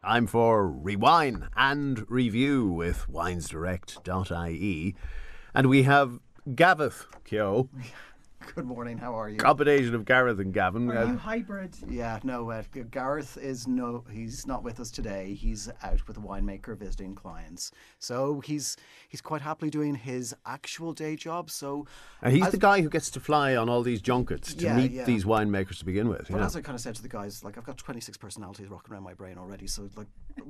I'm for Rewine and Review with winesdirect.ie. And we have Gavin, Kyo. Good morning, how are you? Combination of Gareth and Gavin. Are you hybrid? Yeah, no, Gareth he's not with us today. He's out with a winemaker visiting clients. So he's quite happily doing his actual day job. So And he's the guy who gets to fly on all these junkets to meet these winemakers to begin with. But as I kind of said to the guys, like, I've got 26 personalities rocking around my brain already. So like,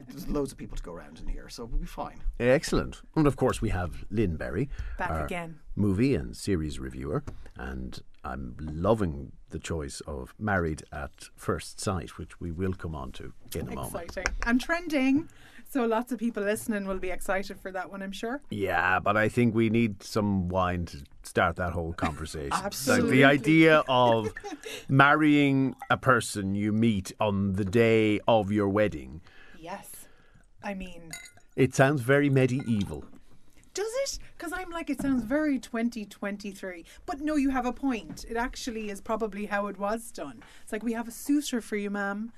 there's loads of people to go around in here. So we'll be fine. Excellent. And of course we have Lynne Berry. Back again. Movie and series reviewer. And I'm loving the choice of Married at First Sight, which we will come on to in a moment. Exciting. And trending. So lots of people listening will be excited for that one, I'm sure. Yeah, but I think we need some wine to start that whole conversation. Absolutely. Like the idea of marrying a person you meet on the day of your wedding. Yes. I mean... It sounds very medieval. Does it? Because I'm like, it sounds very 2023. But no, you have a point. It actually is probably how it was done. It's like, we have a suitor for you, ma'am,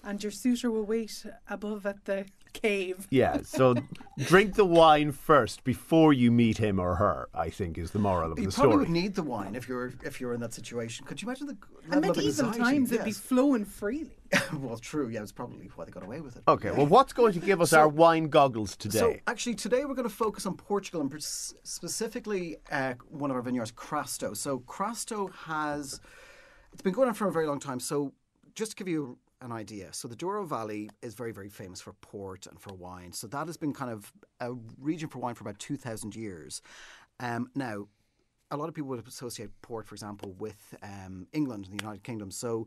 and your suitor will wait above at the cave. Yeah, so drink the wine first before you meet him or her, I think, is the moral of the story. You probably would need the wine if you're in that situation. Could you imagine the level And of medieval anxiety? times, it'd be flowing freely. Well, true. Yeah, it's probably why they got away with it. Okay, well, what's going to give us our wine goggles today? So, actually, today we're going to focus on Portugal and specifically one of our vineyards, Crasto. So, Crasto it's been going on for a very long time. So, just to give you an idea, so the Douro Valley is very, very famous for port and for wine. So, that has been kind of a region for wine for about 2,000 years. Now, a lot of people would associate port, for example, with England and the United Kingdom. So,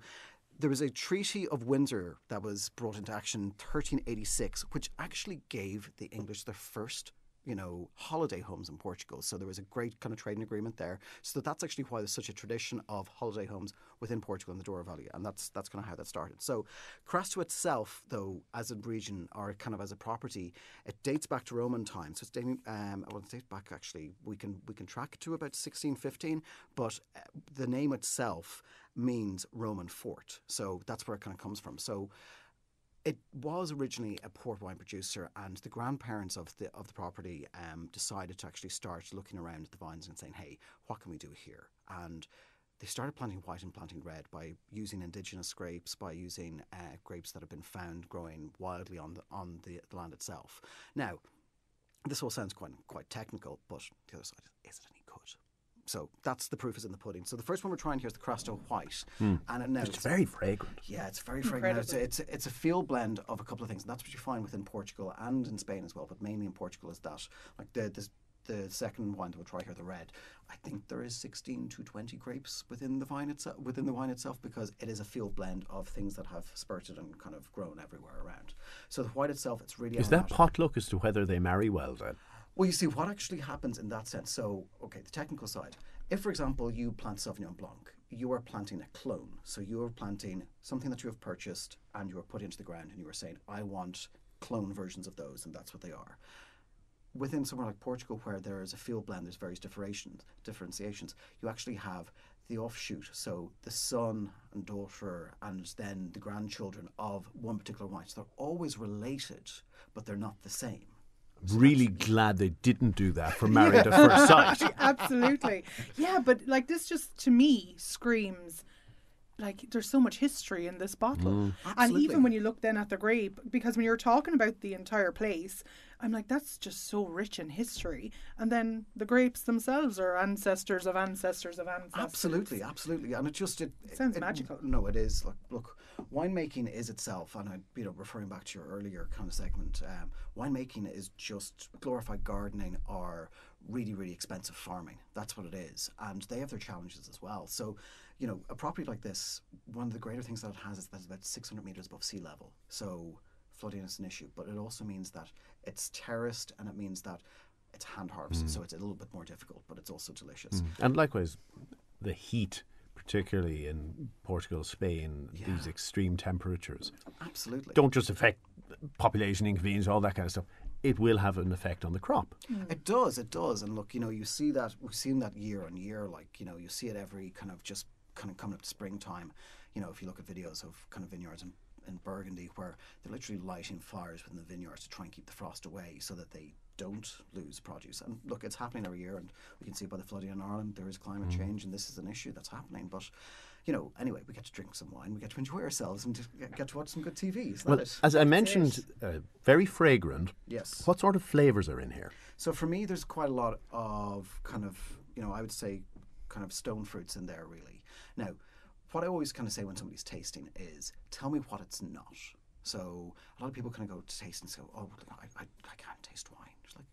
there was a Treaty of Windsor that was brought into action in 1386, which actually gave the English their first, holiday homes in Portugal. So there was a great kind of trading agreement there. So that's actually why there's such a tradition of holiday homes within Portugal and the Douro Valley, and that's kind of how that started. So Crasto itself, though, as a region or kind of as a property, it dates back to Roman times. So it's dating, it dates back actually. We can track it to about 1615, but the name itself means Roman fort. So that's where it kind of comes from. So it was originally a port wine producer, and the grandparents of the property decided to actually start looking around at the vines and saying, hey, what can we do here? And they started planting white and planting red by using indigenous grapes, by using grapes that have been found growing wildly on the land itself. Now, this all sounds quite technical, but the other side is it any good? So that's the proof is in the pudding. So the first one we're trying here is the Crasto White. And it's very fragrant. Yeah, it's very fragrant. It's a field blend of a couple of things. And that's what you find within Portugal and in Spain as well, but mainly in Portugal is that. Like the second wine that we'll try here, the red, I think there is 16 to 20 grapes within the wine itself, because it is a field blend of things that have spurted and kind of grown everywhere around. So the white itself, it's really... Is that potluck as to whether they marry well then? Well, you see, what actually happens in that sense. So, okay, the technical side. If, for example, you plant Sauvignon Blanc, you are planting a clone. So you are planting something that you have purchased and you are put into the ground and you are saying, I want clone versions of those, and that's what they are. Within somewhere like Portugal, where there is a field blend, there's various differentiations. You actually have the offshoot, so the son and daughter and then the grandchildren of one particular wine. So they're always related, but they're not the same. Really glad they didn't do that for Married at First Sight. Absolutely. Yeah, but like this just to me screams like there's so much history in this bottle. And even when you look then at the grape, because when you're talking about the entire place, I'm like, that's just so rich in history. And then the grapes themselves are ancestors of ancestors of ancestors. Absolutely. And it sounds magical. No, it is. Look, winemaking is itself, and referring back to your earlier kind of segment, winemaking is just glorified gardening or really, really expensive farming. That's what it is. And they have their challenges as well. So, a property like this, one of the greater things that it has is that it's about 600 metres above sea level. So flooding is an issue, but it also means that it's terraced, and it means that it's hand harvested, so it's a little bit more difficult, but it's also delicious. And likewise, the heat, particularly in Portugal, Spain, these extreme temperatures, absolutely don't just affect population inconvenience, all that kind of stuff. It will have an effect on the crop. It does. And look, you see that, we've seen that year on year, you see it every kind of coming up to springtime. If you look at videos of kind of vineyards in Burgundy where they're literally lighting fires within the vineyards to try and keep the frost away so that they don't lose produce. And look, it's happening every year, and we can see by the flooding in Ireland there is climate change, and this is an issue that's happening. But anyway, we get to drink some wine, we get to enjoy ourselves, and get to watch some good TV. Isn't that it? As I mentioned, very fragrant. Yes. What sort of flavours are in here? So for me, there's quite a lot of kind of, I would say, kind of stone fruits in there, really. Now, what I always kind of say when somebody's tasting is, tell me what it's not. So a lot of people kind of go to taste and say, oh, I can't taste wine. It's like,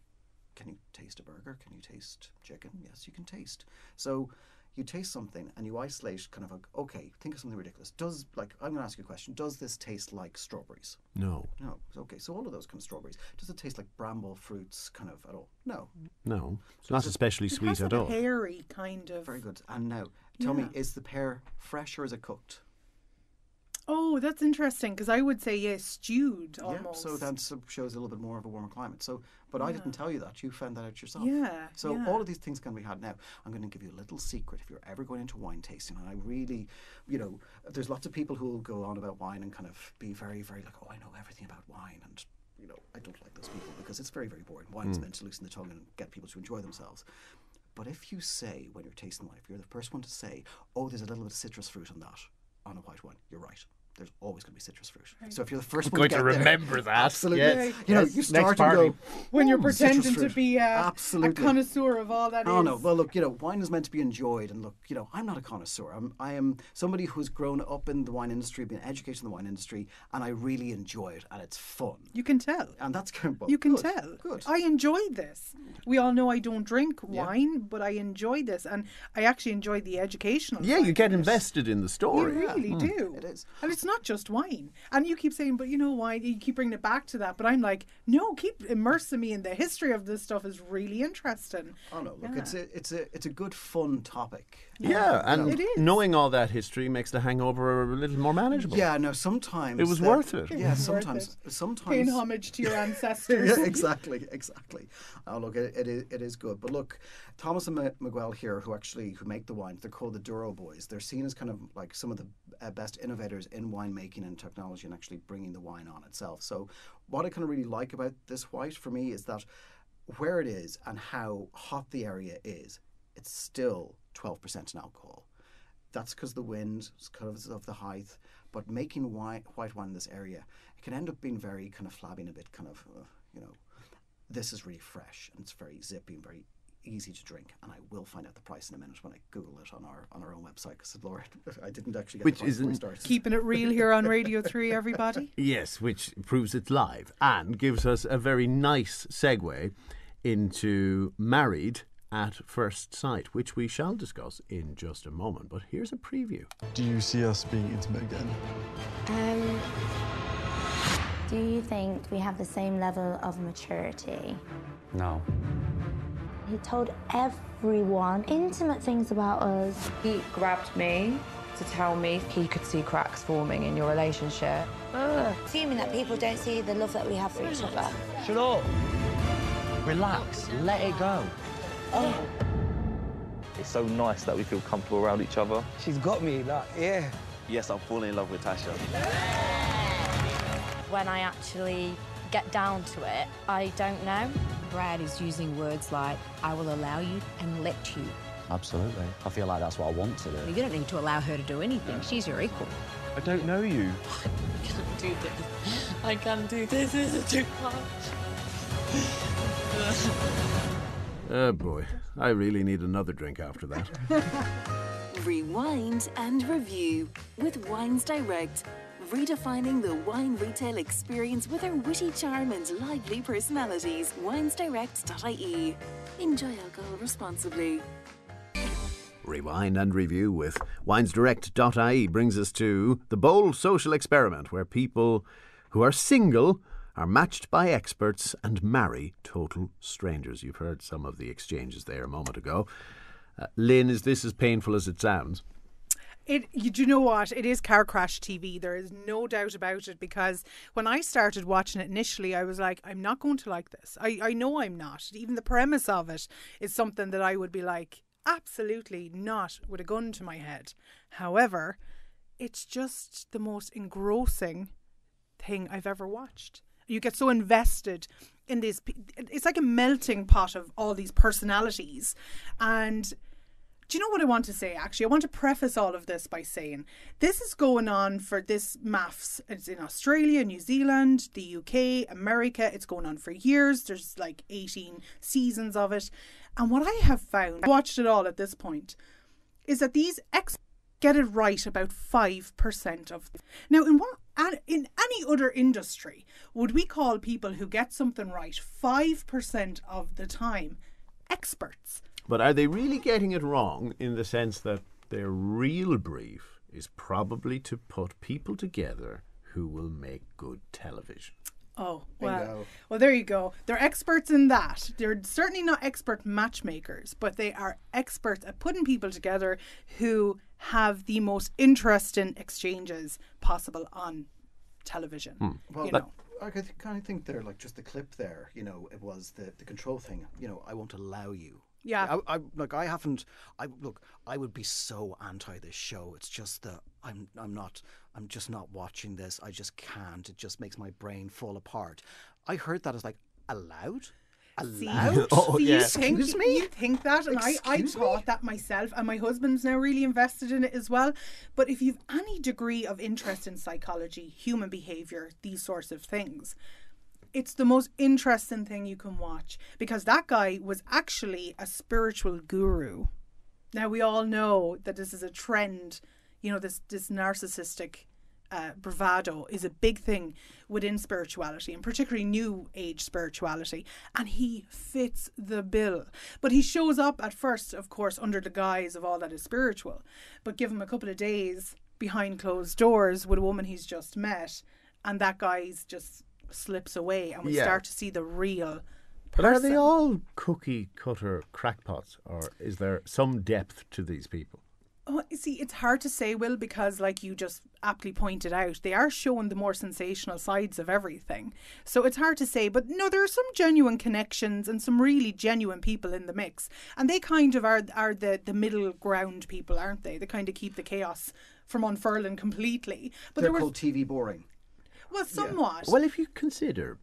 can you taste a burger? Can you taste chicken? Yes, you can taste. So you taste something and you isolate kind of okay, think of something ridiculous. I'm going to ask you a question. Does this taste like strawberries? No. No. Okay, so all of those kind of strawberries. Does it taste like bramble fruits kind of at all? No. No. It's not especially sweet at all. It has a peary kind of. Very good. And now, tell me, is the pear fresh or is it cooked? Oh, that's interesting, because I would say, yes, stewed almost. Yeah, so that shows a little bit more of a warmer climate. So, but I didn't tell you that. You found that out yourself. Yeah. So all of these things can be had. Now, I'm going to give you a little secret if you're ever going into wine tasting. And I really, there's lots of people who will go on about wine and kind of be very, very like, oh, I know everything about wine. And, I don't like those people because it's very, very boring. Wine's meant to loosen the tongue and get people to enjoy themselves. But if you say, when you're tasting wine, if you're the first one to say, oh, there's a little bit of citrus fruit on that, on a white wine, you're right. There's always going to be citrus fruit. Right. So if you're the first one to get remember that. Absolutely. Yes. You start and go, when you're pretending to be a connoisseur of all that Oh, no. Well, look, wine is meant to be enjoyed. And look, I'm not a connoisseur. I am somebody who's grown up in the wine industry, been educated in the wine industry, and I really enjoy it, and it's fun. You can tell. And that's kind of, you can good, tell. Good. I enjoy this. We all know I don't drink wine, but I enjoy this, and I actually enjoy the educational. Yeah, you get invested in the story. You really do. It is. And it's not just wine. And you keep saying, but why? You keep bringing it back to that. But I'm like, no, keep immersing me in the history of this stuff is really interesting. Oh no, look, it's a good fun topic. Yeah, and it is. Knowing all that history makes the hangover a little more manageable. Yeah, no, sometimes it was worth it. Yeah, sometimes paying homage to your ancestors. Yeah, exactly. Oh, look, it is good. But look, Thomas and Miguel here, who make the wine, they're called the Douro Boys. They're seen as kind of like some of the best innovators in winemaking and technology, and actually bringing the wine on itself. So, what I kind of really like about this white for me is that where it is and how hot the area is, it's still 12% in alcohol. That's because the wind, because of the height. But making white wine in this area, it can end up being very kind of flabby and a bit kind of, this is really fresh and it's very zippy and very easy to drink. And I will find out the price in a minute when I Google it on our own website, because Lord, I didn't actually get the price before we started. Keeping it real here on Radio 3, everybody. Yes, which proves it's live and gives us a very nice segue into Married at First Sight, which we shall discuss in just a moment. But here's a preview. Do you see us being intimate again? Do you think we have the same level of maturity? No. He told everyone intimate things about us. He grabbed me to tell me he could see cracks forming in your relationship. Assuming that people don't see the love that we have for each other. Shut up. Relax. Let it go. Oh. It's so nice that we feel comfortable around each other. She's got me, yeah. Yes, I'm falling in love with Tasha. When I actually get down to it, I don't know. Brad is using words like, I will allow you and let you. Absolutely. I feel like that's what I want to do. You don't need to allow her to do anything. She's your equal. I don't know you. I can't do this. I can't do this. This is too much. Oh boy, I really need another drink after that. Rewind and review with Wines Direct. Redefining the wine retail experience with our witty charm and lively personalities. winesdirect.ie. Enjoy alcohol responsibly. Rewind and review with winesdirect.ie brings us to the bold social experiment where people who are single are matched by experts and marry total strangers. You've heard some of the exchanges there a moment ago. Lynne, is this as painful as it sounds? Do you know what? It is car crash TV. There is no doubt about it, because when I started watching it initially, I was like, I'm not going to like this. I know I'm not. Even the premise of it is something that I would be like, absolutely not, with a gun to my head. However, it's just the most engrossing thing I've ever watched. You get so invested in this. It's like a melting pot of all these personalities. And do you know what I want to say, actually? I want to preface all of this by saying this is going on for this MAFS. It's in Australia, New Zealand, the UK, America. It's going on for years. There's like 18 seasons of it. And what I have found, I watched it all at this point, is that these experts get it right about 5% of. Now, in any other industry, would we call people who get something right 5% of the time experts? But are they really getting it wrong in the sense that their real brief is probably to put people together who will make good television? Oh, well, there you go. They're experts in that. They're certainly not expert matchmakers, but they are experts at putting people together who have the most interesting exchanges possible on television. Well, you know. I kind of think they're like just the clip there, you know, it was the control thing, you know, I won't allow you. Yeah. I would be so anti this show. It's just that I'm just not watching this. I just can't. It just makes my brain fall apart. I heard that as like, allowed? Allowed? You think that? And I thought that myself, and my husband's now really invested in it as well. But if you've any degree of interest in psychology, human behaviour, these sorts of things, it's the most interesting thing you can watch, because that guy was actually a spiritual guru. Now, we all know that this is a trend, you know, this narcissistic bravado is a big thing within spirituality, and particularly new age spirituality, and he fits the bill. But he shows up at first, of course, under the guise of all that is spiritual, but give him a couple of days behind closed doors with a woman he's just met, and that guy's just slips away, and we start to see the real person. But are they all cookie cutter crackpots, or is there some depth to these people? Oh, you see, it's hard to say, Will, because like you just aptly pointed out, they are showing the more sensational sides of everything. So it's hard to say, but no, there are some genuine connections and some really genuine people in the mix. And they kind of are the middle ground people, aren't they? They kind of keep the chaos from unfurling completely. But they're called TV boring. Well, somewhat. Well, if you consider,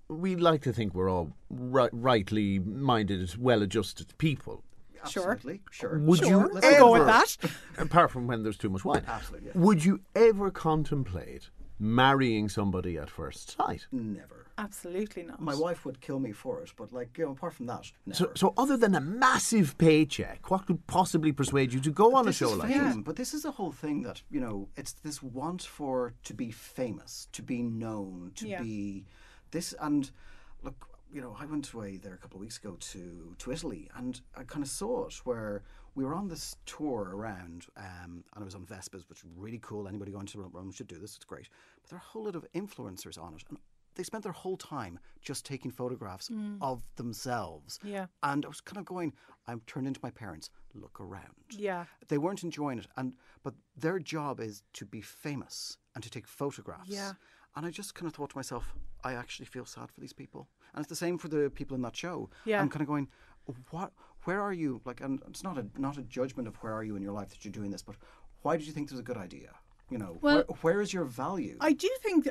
we like to think we're all rightly minded, well-adjusted people. Absolutely, sure. Would you ever, go with that? Apart from when there's too much wine. Absolutely. Yeah. Would you ever contemplate marrying somebody at first sight? Never. Absolutely not. My wife would kill me for it, but like, you know, apart from that, never. So other than a massive paycheck, what could possibly persuade you to go on a show like this? But this is a whole thing that, you know, it's this want to be famous, to be known, to be this. And look, you know, I went away there a couple of weeks ago to Italy, and I kind of saw it where we were on this tour around, and I was on Vespas, which is really cool. Anybody going to Rome should do this. It's great. But there are a whole lot of influencers on it, and they spent their whole time just taking photographs of themselves. Yeah. And I was kind of going, I'm turned into my parents. Look around. Yeah. They weren't enjoying it, but their job is to be famous and to take photographs. Yeah. And I just kind of thought to myself, I actually feel sad for these people. And it's the same for the people in that show. Yeah. I'm kind of going, where are you? Like, and it's not a judgment of where are you in your life that you're doing this, but why did you think this was a good idea? You know, well, where is your value? I do think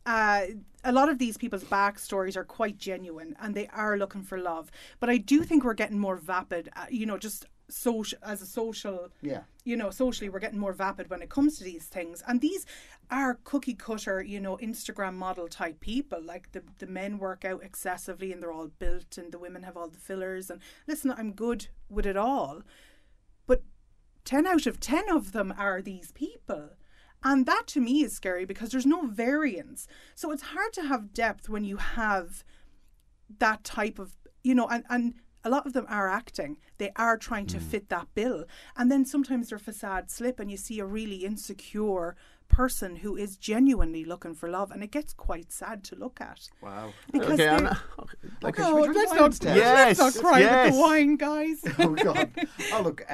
a lot of these people's backstories are quite genuine, and they are looking for love. But I do think we're getting more vapid, you know, just socially we're getting more vapid when it comes to these things. And these are cookie cutter, you know, Instagram model type people. Like the men work out excessively and they're all built, and the women have all the fillers. And listen, I'm good with it all, but 10 out of 10 of them are these people. And that to me is scary, because there's no variance. So it's hard to have depth when you have that type of, you know, and a lot of them are acting. They are trying to fit that bill. And then sometimes their facade slip, and you see a really insecure person who is genuinely looking for love, and it gets quite sad to look at. Wow. Because let's not cry with the wine, guys. Oh God. Oh look.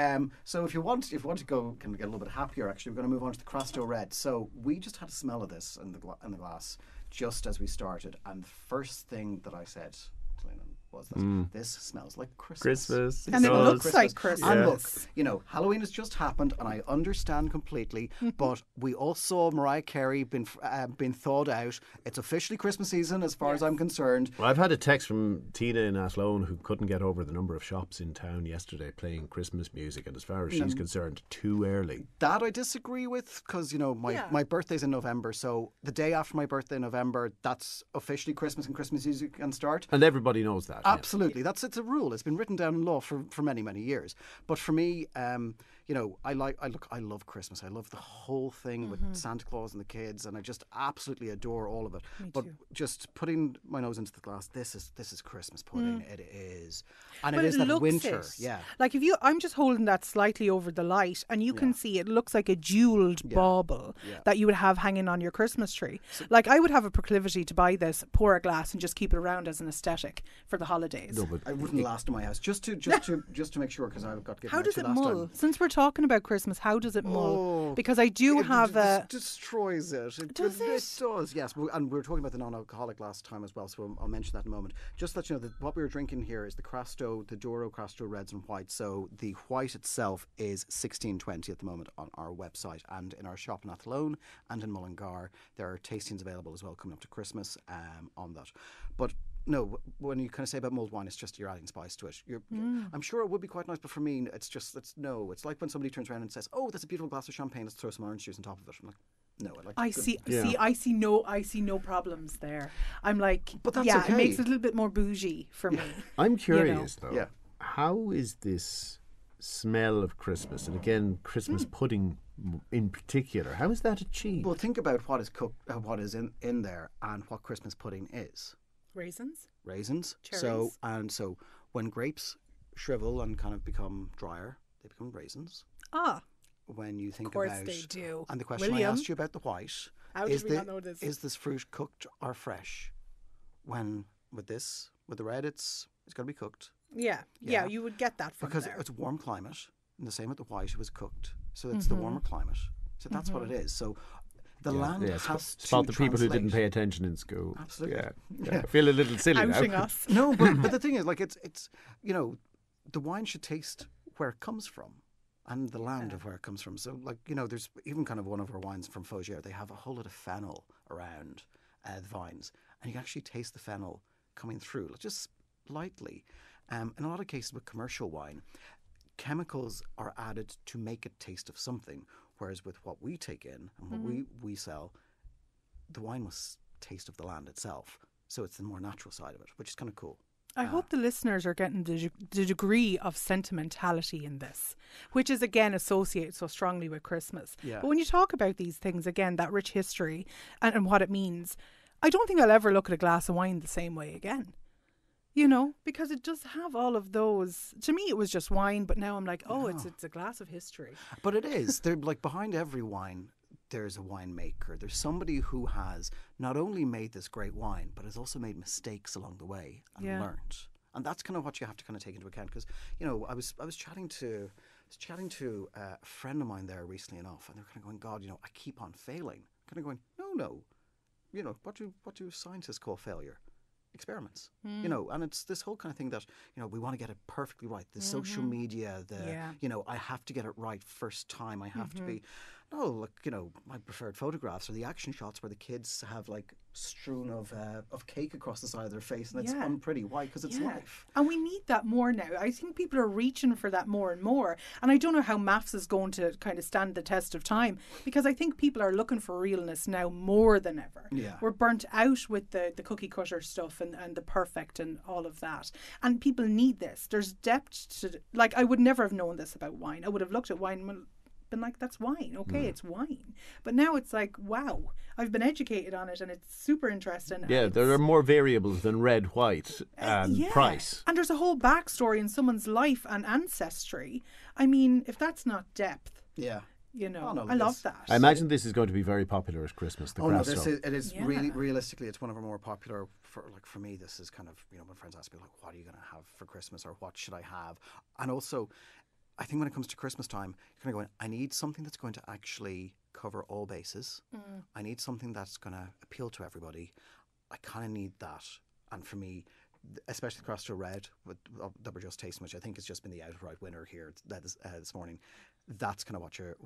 So if you want to go, can we get a little bit happier? Actually, we're going to move on to the Crasto Red. So we just had a smell of this in the glass just as we started, and the first thing that I said to Lynne, was that this smells like Christmas. Christmas. And it looks like Christmas. And look, you know, Halloween has just happened, and I understand completely. But we all saw Mariah Carey been thawed out. It's officially Christmas season, as far as I'm concerned. Well, I've had a text from Tina in Athlone who couldn't get over the number of shops in town yesterday playing Christmas music, and as far as she's concerned, too early. That I disagree with, because, you know, my birthday's in November, so the day after my birthday in November, that's officially Christmas, and Christmas music can start. And everybody knows that. Absolutely. It's a rule. It's been written down in law for many, many years. But for me, you know, I love Christmas. I love the whole thing with Santa Claus and the kids, and I just absolutely adore all of it. But just putting my nose into the glass, this is Christmas pudding. It is. And it is that winter. Yeah. Like I'm just holding that slightly over the light, and you can see it looks like a jewelled bauble that you would have hanging on your Christmas tree. So, like, I would have a proclivity to buy this, pour a glass, and just keep it around as an aesthetic for the holidays. No, but I wouldn't last in my house. Just to make sure, because I've got. How does it mull? Since we're talking about Christmas, how does it mull? Because I do have a destroys it. Does it? It does. Yes, and we were talking about the non-alcoholic last time as well, so I'll mention that in a moment. Just to let you know that what we were drinking here is the Crasto, the Douro Crasto Reds and Whites. So the white itself is $16.20 at the moment on our website and in our shop in Athlone and in Mullingar. There are tastings available as well coming up to Christmas on that. But no, when you kind of say about mulled wine, it's just you're adding spice to it. I'm sure it would be quite nice, but for me, it's like when somebody turns around and says, "Oh, that's a beautiful glass of champagne. Let's throw some orange juice on top of it." I'm like, no, I see no problems there. I'm like, but that's okay. It makes it a little bit more bougie for me. I'm curious though. How is this smell of Christmas, and again Christmas pudding in particular, how is that achieved? Well, think about what is cooked, what is in there, and what Christmas pudding is. Raisins. Cherries. So when grapes shrivel and kind of become drier, they become raisins. When you think about, of course they do. And the question I asked you about the white, how did we not know this? Is this fruit cooked or fresh? When with the red, it's got to be cooked. Yeah, you would get that from because there. it's a warm climate, and the same with the white, it was cooked. So it's the warmer climate. So that's what it is. So the land has to It's about the people who translate. didn't pay attention in school. Absolutely. Yeah. I feel a little silly Outing now. us. No, but the thing is, like, it's you know, the wine should taste where it comes from and the land of where it comes from. So, like, you know, there's even kind of one of our wines from Fogier. They have a whole lot of fennel around the vines, and you can actually taste the fennel coming through, like, just lightly. In a lot of cases with commercial wine, chemicals are added to make it taste of something, whereas with what we take in and what we sell, the wine must taste of the land itself. So it's the more natural side of it, which is kind of cool. I hope the listeners are getting the degree of sentimentality in this, which is, again, associated so strongly with Christmas. Yeah. But when you talk about these things, again, that rich history and what it means, I don't think I'll ever look at a glass of wine the same way again. You know, because it does have all of those. To me, it was just wine, but now I'm like, it's a glass of history. But it is. They're like, behind every wine, there's a winemaker. There's somebody who has not only made this great wine, but has also made mistakes along the way and learned. And that's kind of what you have to kind of take into account. Because, you know, I was chatting to a friend of mine there recently enough, and they're kind of going, God, you know, I keep on failing. Kind of going, no. You know, what do scientists call failure? Experiments, you know, and it's this whole kind of thing that, you know, we want to get it perfectly right. The social media, you know, I have to get it right first time. I have to be. No, look, you know, my preferred photographs are the action shots where the kids have like strewn of cake across the side of their face, and it's unpretty. Why? Because it's life. And we need that more now. I think people are reaching for that more and more. And I don't know how maths is going to kind of stand the test of time, because I think people are looking for realness now more than ever. Yeah. We're burnt out with the cookie cutter stuff and the perfect and all of that. And people need this. There's depth to, like, I would never have known this about wine. I would have looked at wine and been like, that's wine. Okay, it's wine. But now it's like, wow, I've been educated on it, and it's super interesting. Yeah, there are more variables than red, white and price. And there's a whole backstory in someone's life and ancestry. I mean, if that's not depth. Yeah. You know, I love that. I imagine this is going to be very popular at Christmas. It is really, realistically, it's one of our more popular. For me, this is kind of, you know, when friends ask me, like, what are you going to have for Christmas, or what should I have? And also, I think when it comes to Christmas time, you're kind of going, I need something that's going to actually cover all bases. I need something that's going to appeal to everybody. I kind of need that. And for me, especially the Crossrow Red that we're just tasting, which I think has just been the outright winner here this morning. That's kind of what you're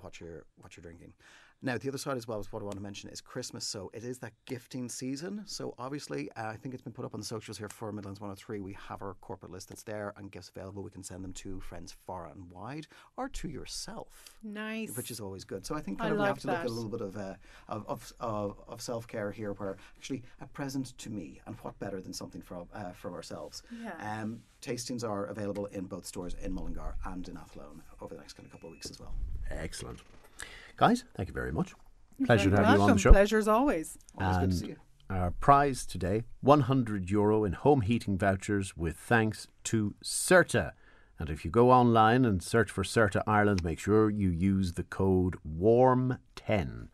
drinking. Now, the other side as well is what I want to mention is Christmas. So it is that gifting season. So obviously, I think it's been put up on the socials here for Midlands 103. We have our corporate list that's there and gifts available. We can send them to friends far and wide or to yourself. Nice. Which is always good. So I think we have to look at a little bit of self-care here, where actually a present to me, and what better than something from ourselves. Yeah. Tastings are available in both stores in Mullingar and in Athlone over the next couple of weeks as well. Excellent. Guys, thank you very much. Pleasure to have you on the show. Pleasure as always. Always good to see you. Our prize today, €100 in home heating vouchers with thanks to CERTA. And if you go online and search for CERTA Ireland, make sure you use the code WARM10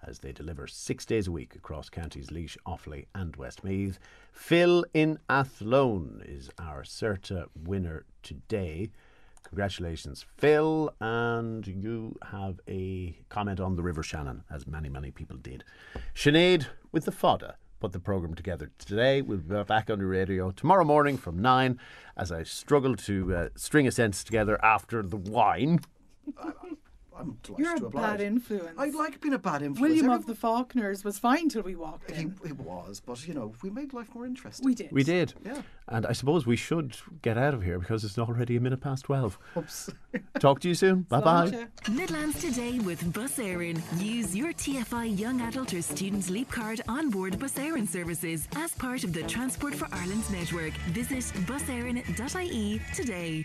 as they deliver 6 days a week across counties Laois, Offaly and Westmeath. Phil in Athlone is our CERTA winner today. Congratulations, Phil, and you have a comment on the River Shannon, as many people did. Sinead with the fodder put the programme together today. We'll be back on the radio tomorrow morning from 9 as I struggle to string a sentence together after the wine. I'm delighted You're to a oblige. bad influence. I like being a bad influence. William of the Faulkners was fine till we walked in. He was, but we made life more interesting. We did. Yeah. And I suppose we should get out of here because it's already 12:12. Oops. Talk to you soon. Bye-bye. Midlands Today with Bus Éireann. Use your TFI Young Adult or Student Leap Card on board Bus Éireann services as part of the Transport for Ireland network. Visit buséireann.ie today.